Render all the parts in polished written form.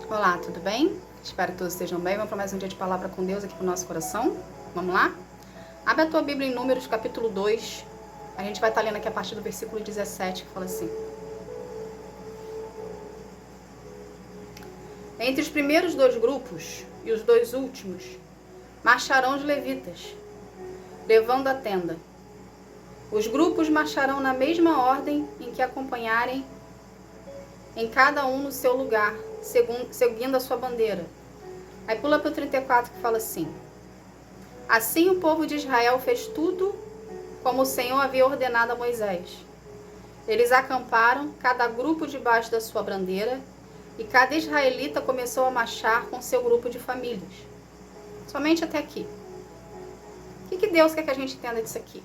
Olá, tudo bem? Espero que todos estejam bem. Vamos para mais um dia de palavra com Deus aqui para o nosso coração. Vamos lá? Abre a tua Bíblia em Números, capítulo 2. A gente vai estar lendo aqui a partir do versículo 17, que fala assim. Entre os primeiros dois grupos e os dois últimos, marcharão os levitas, levando a tenda. Os grupos marcharão na mesma ordem em que acompanharem, em cada um no seu lugar, seguindo a sua bandeira. Aí pula para o 34 que fala assim. Assim o povo de Israel fez tudo como o Senhor havia ordenado a Moisés. Eles acamparam, cada grupo debaixo da sua bandeira, e cada israelita começou a marchar com seu grupo de famílias. Somente até aqui. O que Deus quer que a gente entenda disso aqui?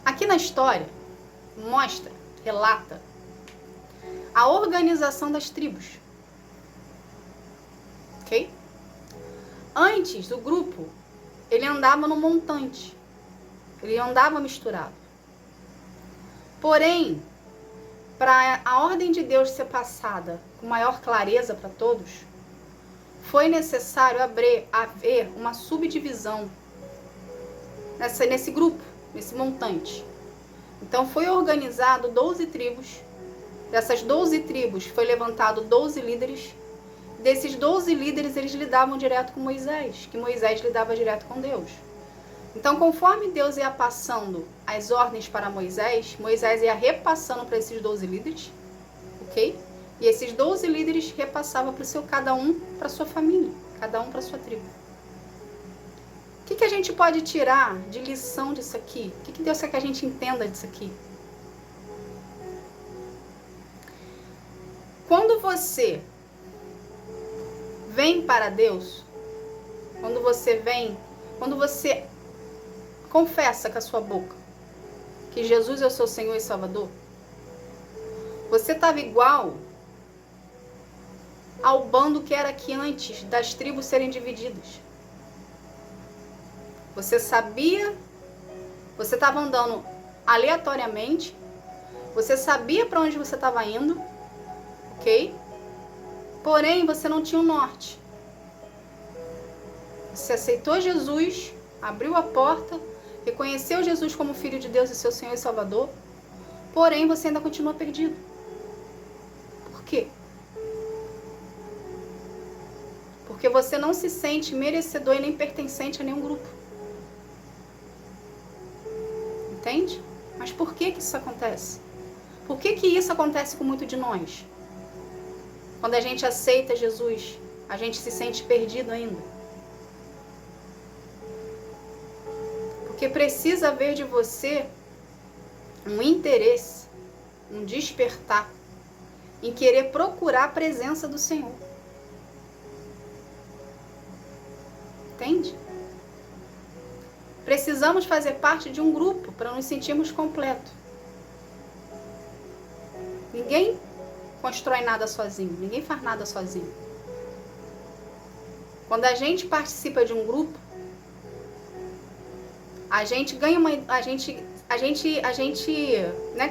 Aqui na história, mostra, relata, a organização das tribos. Ok? Antes, o grupo, ele andava no montante. Ele andava misturado. Porém, para a ordem de Deus ser passada com maior clareza para todos, foi necessário haver uma subdivisão nesse grupo, nesse montante. Então, foi organizado 12 tribos. Dessas 12 tribos, foi levantado 12 líderes. Desses 12 líderes, eles lidavam direto com Moisés, que Moisés lidava direto com Deus. Então, conforme Deus ia passando as ordens para Moisés, Moisés ia repassando para esses 12 líderes, ok? E esses 12 líderes repassavam para cada um para sua família, cada um para sua tribo. O que a gente pode tirar de lição disso aqui? O que Deus quer que a gente entenda disso aqui? Quando você vem para Deus, quando você confessa com a sua boca que Jesus é o seu Senhor e Salvador, você estava igual ao bando que era aqui antes das tribos serem divididas. Você sabia, você estava andando aleatoriamente, você sabia para onde você estava indo, ok? Porém, você não tinha um norte. Você aceitou Jesus, abriu a porta, reconheceu Jesus como Filho de Deus e seu Senhor e Salvador, porém, você ainda continua perdido. Por quê? Porque você não se sente merecedor e nem pertencente a nenhum grupo. Entende? Mas por que isso acontece? Por que isso acontece com muito de nós? Quando a gente aceita Jesus, a gente se sente perdido ainda. Porque precisa haver de você um interesse, um despertar, em querer procurar a presença do Senhor. Entende? Precisamos fazer parte de um grupo para nos sentirmos completos. Ninguém constrói nada sozinho, ninguém faz nada sozinho. Quando a gente participa de um grupo, a gente ganha não é que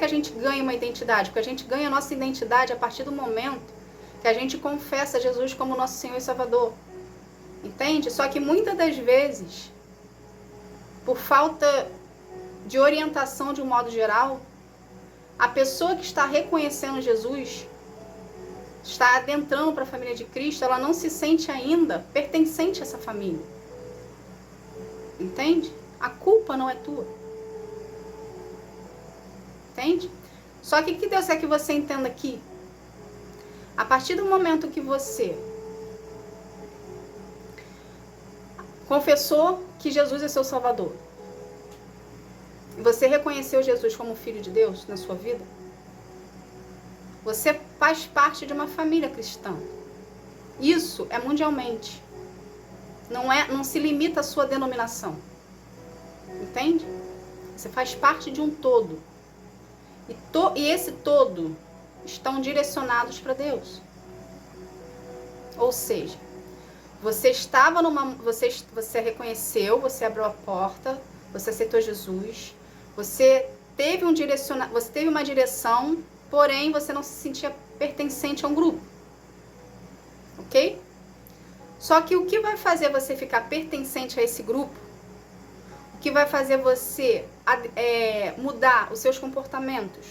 a gente ganha uma identidade, porque a gente ganha a nossa identidade a partir do momento que a gente confessa Jesus como nosso Senhor e Salvador. Entende? Só que muitas das vezes, por falta de orientação de um modo geral, a pessoa que está reconhecendo Jesus, está adentrando para a família de Cristo, ela não se sente ainda pertencente a essa família. Entende? A culpa não é tua. Entende? Só que o que Deus quer que você entenda aqui? A partir do momento que você confessou que Jesus é seu Salvador, e você reconheceu Jesus como Filho de Deus na sua vida, você faz parte de uma família cristã. Isso é mundialmente. Não se limita à sua denominação. Entende? Você faz parte de um todo. E esse todo estão direcionados para Deus. Ou seja, você reconheceu, você abriu a porta, você aceitou Jesus, você teve uma direção, porém você não se sentia pertencente a um grupo. ok? Só que o que vai fazer você ficar pertencente a esse grupo, o que vai fazer você mudar os seus comportamentos,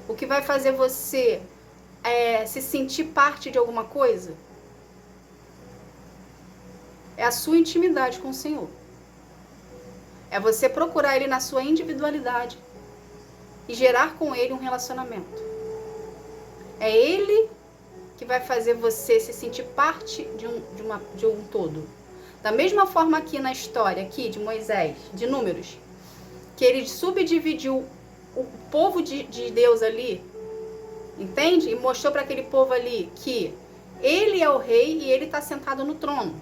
o que vai fazer você se sentir parte de alguma coisa, é a sua intimidade com o Senhor. É você procurar Ele na sua individualidade e gerar com Ele um relacionamento. É Ele que vai fazer você se sentir parte de um todo. Da mesma forma aqui na história aqui de Moisés, de Números, que ele subdividiu o povo de Deus ali, entende? E mostrou para aquele povo ali que ele é o rei e ele está sentado no trono.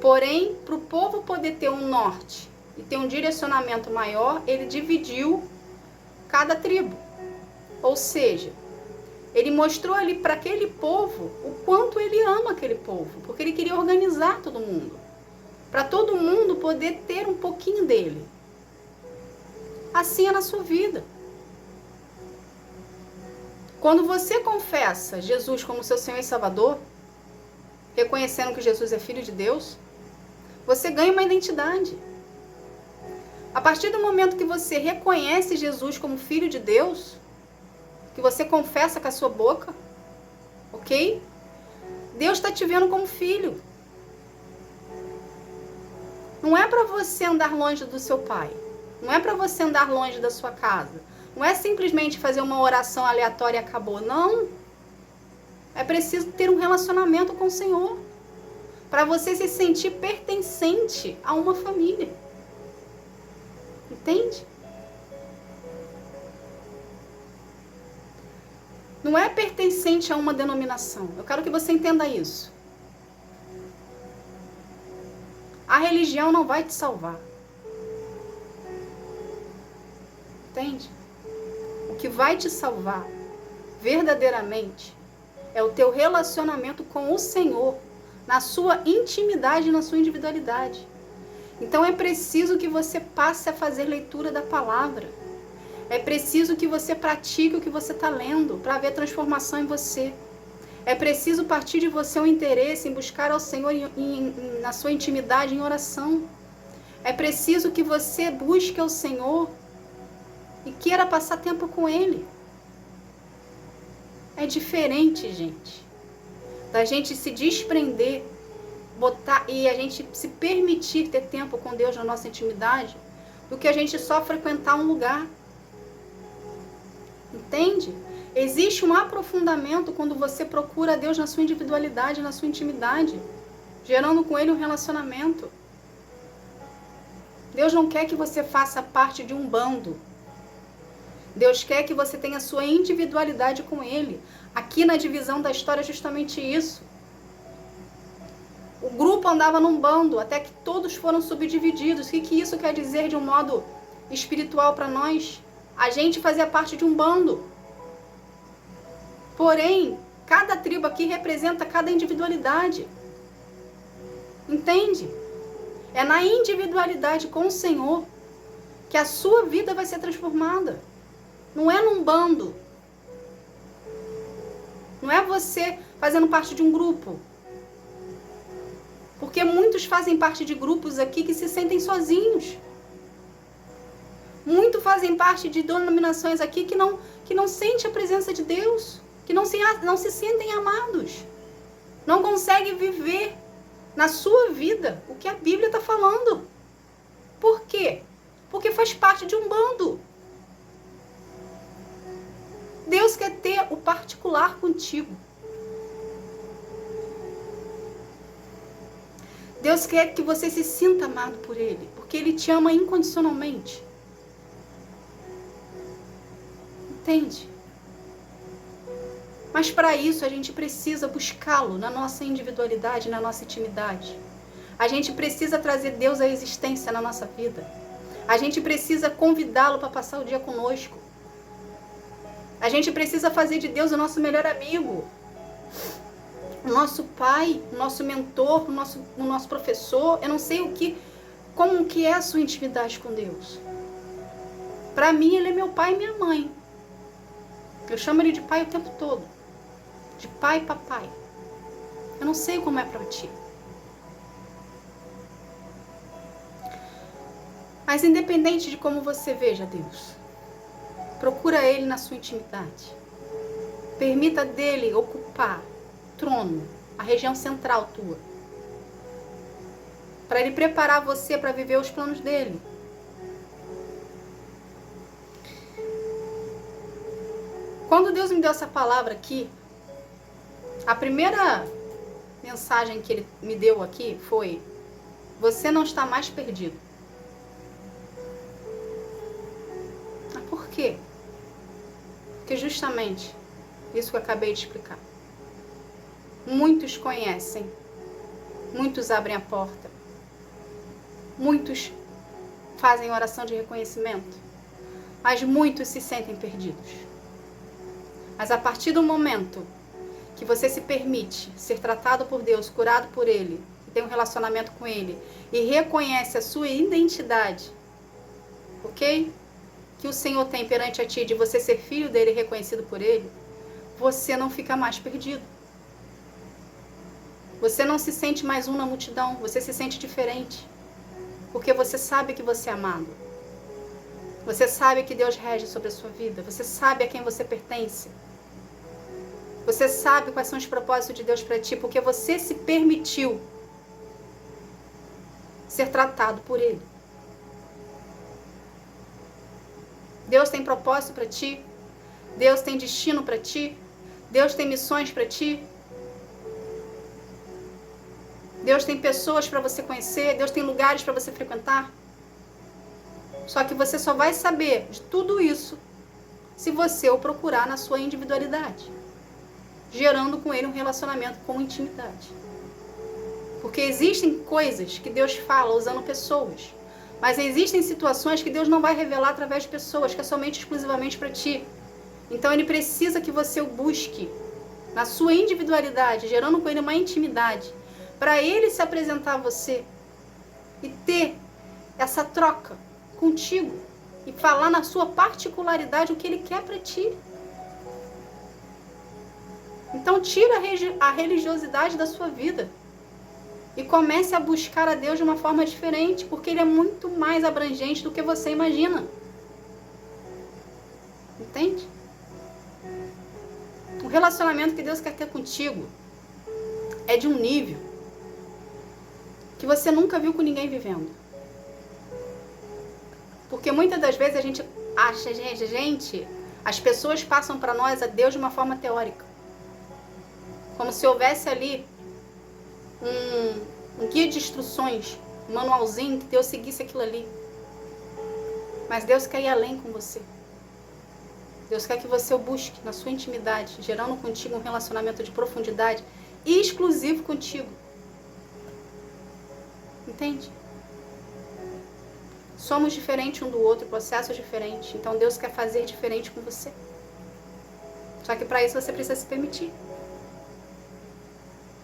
Porém, para o povo poder ter um norte e ter um direcionamento maior, ele dividiu cada tribo. Ou seja, ele mostrou ali para aquele povo o quanto ele ama aquele povo, porque ele queria organizar todo mundo, para todo mundo poder ter um pouquinho dele. Assim é na sua vida. Quando você confessa Jesus como seu Senhor e Salvador, reconhecendo que Jesus é Filho de Deus, você ganha uma identidade. A partir do momento que você reconhece Jesus como Filho de Deus, que você confessa com a sua boca, ok? Deus está te vendo como filho. Não é para você andar longe do seu pai. Não é para você andar longe da sua casa. Não é simplesmente fazer uma oração aleatória e acabou. Não. É preciso ter um relacionamento com o Senhor, para você se sentir pertencente a uma família. Entende? Não é pertencente a uma denominação. Eu quero que você entenda isso. A religião não vai te salvar. Entende? O que vai te salvar verdadeiramente é o teu relacionamento com o Senhor, na sua intimidade e na sua individualidade. Então é preciso que você passe a fazer leitura da palavra. É preciso que você pratique o que você está lendo para haver transformação em você. É preciso partir de você um interesse em buscar ao Senhor na sua intimidade em oração. É preciso que você busque ao Senhor e queira passar tempo com Ele. É diferente, gente, da gente se desprender, e a gente se permitir ter tempo com Deus na nossa intimidade, do que a gente só frequentar um lugar. Entende? Existe um aprofundamento quando você procura Deus na sua individualidade, na sua intimidade, gerando com Ele um relacionamento. Deus não quer que você faça parte de um bando. Deus quer que você tenha a sua individualidade com Ele. Aqui na divisão da história é justamente isso. O grupo andava num bando, até que todos foram subdivididos. O que isso quer dizer de um modo espiritual para nós? A gente fazia parte de um bando. Porém, cada tribo aqui representa cada individualidade. Entende? É na individualidade com o Senhor que a sua vida vai ser transformada. Não é num bando. Não é você fazendo parte de um grupo. Porque muitos fazem parte de grupos aqui que se sentem sozinhos. Muitos fazem parte de denominações aqui que não sentem a presença de Deus. Que não se sentem amados. Não conseguem viver na sua vida o que a Bíblia está falando. Por quê? Porque faz parte de um bando. Deus quer ter o particular contigo. Deus quer que você se sinta amado por Ele, porque Ele te ama incondicionalmente. Entende? Mas para isso a gente precisa buscá-lo na nossa individualidade, na nossa intimidade. A gente precisa trazer Deus à existência na nossa vida. A gente precisa convidá-lo para passar o dia conosco. A gente precisa fazer de Deus o nosso melhor amigo. O nosso pai, o nosso mentor, o nosso professor. Eu não sei como que é a sua intimidade com Deus. Para mim, Ele é meu pai e minha mãe. Eu chamo Ele de pai o tempo todo. De pai e papai. Eu não sei como é para ti. Mas independente de como você veja Deus, procura Ele na sua intimidade. Permita dele ocupar o trono, a região central tua. Para Ele preparar você para viver os planos dele. Quando Deus me deu essa palavra aqui, a primeira mensagem que Ele me deu aqui foi: você não está mais perdido. Mas por quê? Porque justamente isso que eu acabei de explicar. Muitos conhecem, muitos abrem a porta, muitos fazem oração de reconhecimento, mas muitos se sentem perdidos. Mas a partir do momento que você se permite ser tratado por Deus, curado por Ele, tem um relacionamento com Ele e reconhece a sua identidade, ok? Que o Senhor tem perante a ti, de você ser filho dele e reconhecido por Ele, você não fica mais perdido. Você não se sente mais um na multidão, você se sente diferente. Porque você sabe que você é amado. Você sabe que Deus rege sobre a sua vida. Você sabe a quem você pertence. Você sabe quais são os propósitos de Deus para ti, porque você se permitiu ser tratado por Ele. Deus tem propósito para ti. Deus tem destino para ti. Deus tem missões para ti. Deus tem pessoas para você conhecer. Deus tem lugares para você frequentar. Só que você só vai saber de tudo isso se você o procurar na sua individualidade, gerando com Ele um relacionamento com intimidade. Porque existem coisas que Deus fala usando pessoas, mas existem situações que Deus não vai revelar através de pessoas, que é somente exclusivamente para ti. Então Ele precisa que você o busque na sua individualidade, gerando com Ele uma intimidade, para Ele se apresentar a você e ter essa troca contigo e falar na sua particularidade o que Ele quer para ti. Então tira a religiosidade da sua vida e comece a buscar a Deus de uma forma diferente, porque Ele é muito mais abrangente do que você imagina. Entende? O relacionamento que Deus quer ter contigo é de um nível que você nunca viu com ninguém vivendo. Porque muitas das vezes a gente acha, as pessoas passam para nós a Deus de uma forma teórica. Como se houvesse ali um guia de instruções, um manualzinho que Deus seguisse aquilo ali. Mas Deus quer ir além com você. Deus quer que você o busque na sua intimidade, gerando contigo um relacionamento de profundidade e exclusivo contigo. Entende? Somos diferentes um do outro, processos diferentes. Então Deus quer fazer diferente com você. Só que para isso você precisa se permitir.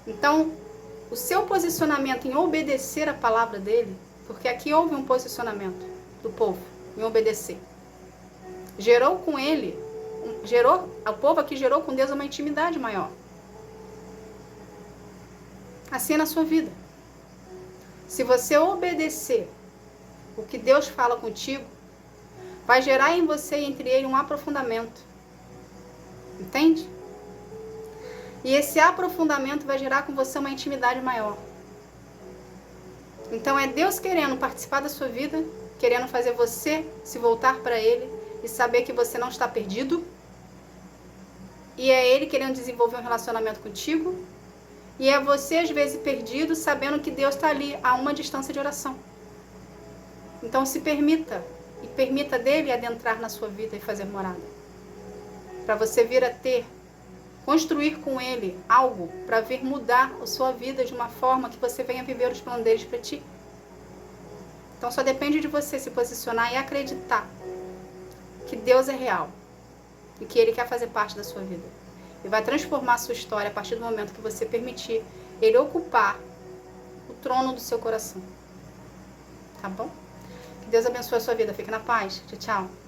Então, o seu posicionamento em obedecer a palavra dele, porque aqui houve um posicionamento do povo em obedecer, gerou com ele, o povo aqui gerou com Deus uma intimidade maior. Assim é na sua vida. Se você obedecer o que Deus fala contigo, vai gerar em você e entre ele um aprofundamento. Entende? E esse aprofundamento vai gerar com você uma intimidade maior. Então é Deus querendo participar da sua vida, querendo fazer você se voltar para Ele e saber que você não está perdido. E é Ele querendo desenvolver um relacionamento contigo. E é você às vezes perdido, sabendo que Deus está ali a uma distância de oração. Então se permita, e permita dele adentrar na sua vida e fazer morada. Para você vir a construir com ele algo para vir mudar a sua vida de uma forma que você venha viver os planos deles para ti. Então só depende de você se posicionar e acreditar que Deus é real e que Ele quer fazer parte da sua vida. E vai transformar a sua história a partir do momento que você permitir Ele ocupar o trono do seu coração. Tá bom? Que Deus abençoe a sua vida. Fique na paz. Tchau, tchau.